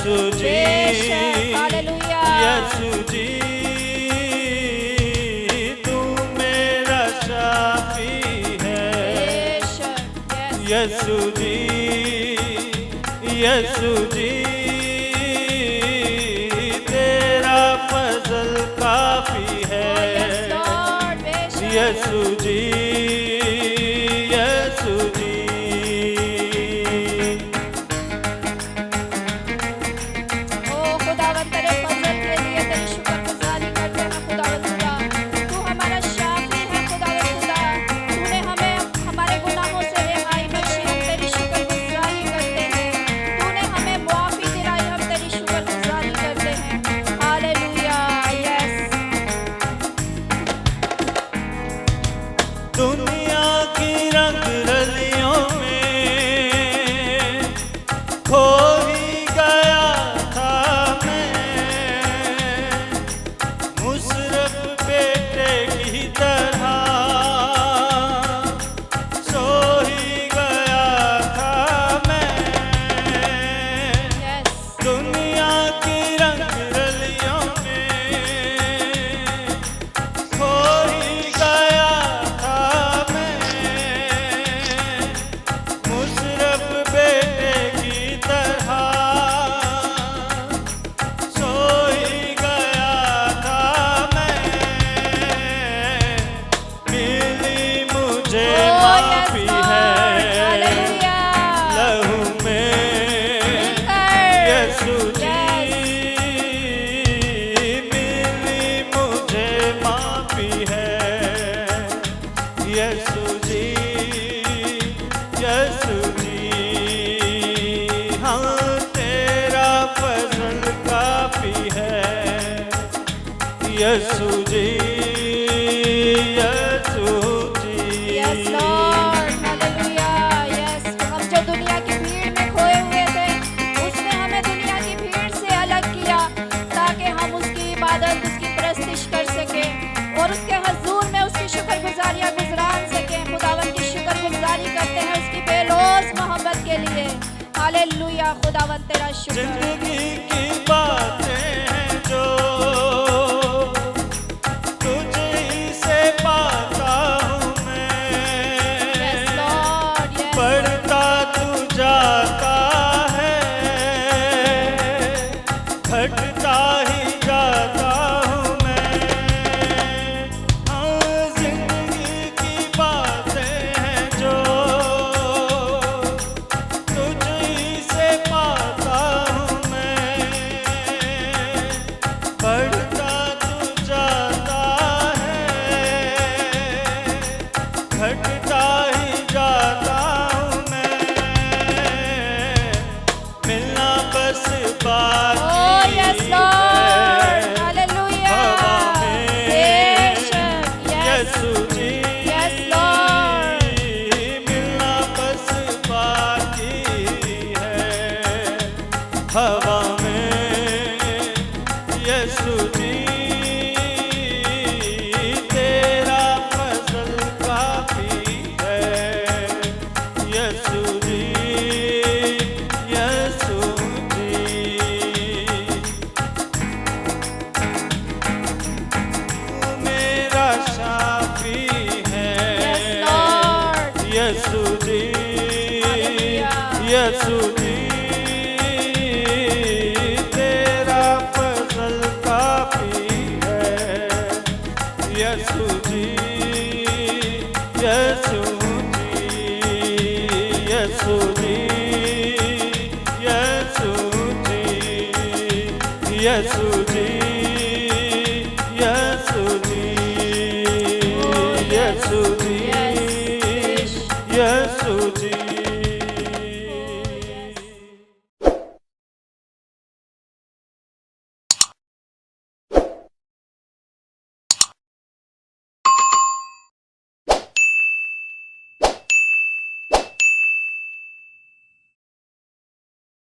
यीशु जी, hallelujah, यीशु जी, तू मेरा शाफी है। यीशु जी, यीशु जी, तेरा फजल काफी है। यीशु जी, यीशु जी, ओ खुदावन तेरे फजल के लिए तेरी शुक्रगुजारी करते हैं खुदावन खुदा। तू हमारा शाफी है खुदावन खुदा। तूने हमें हमारे गुनाहों से रिहाई बख्शी, हम तेरी शुक्रगुजारी करते हैं। तूने हमें मुआफी दिलाई, हम तेरी शुक्रगुजारी करते हैं। Hallelujah, yes. दुनिया की रंग रलियों में खो ही गया था मैं, मुशर्रफ बेटे की तरह सो ही गया था मैं। यस, दुनिया की रंग रलियों में खो ही गया था मैं, मुशर्रफ बेटे की तरह सो ही गया था मैं। मिली मुझे ओ यस माफी लॉर्ड, है हालेलुया। लहू में। यीशु जी, मिली मुझे माफी है। यीशु जी, यीशु जी, हाँ तेरा फजल काफी है। यीशु जी, यीशु जी, यस लॉर्ड, हालेलुया, यस। हम जो दुनिया की भीड़ में खोए हुए थे, उसने हमें दुनिया की भीड़ से अलग किया ताकि हम उसकी इबादत, उसकी परस्तिश कर सकें और उसके हजूर में उसकी शुक्रगुजारियां गुजरान सकें। खुदावन की शुक्रगुजारी करते हैं उसकी बेलौस मोहब्बत के लिए। हालेलुया, खुदावन तेरा शुक्र। जिंदगी की बातें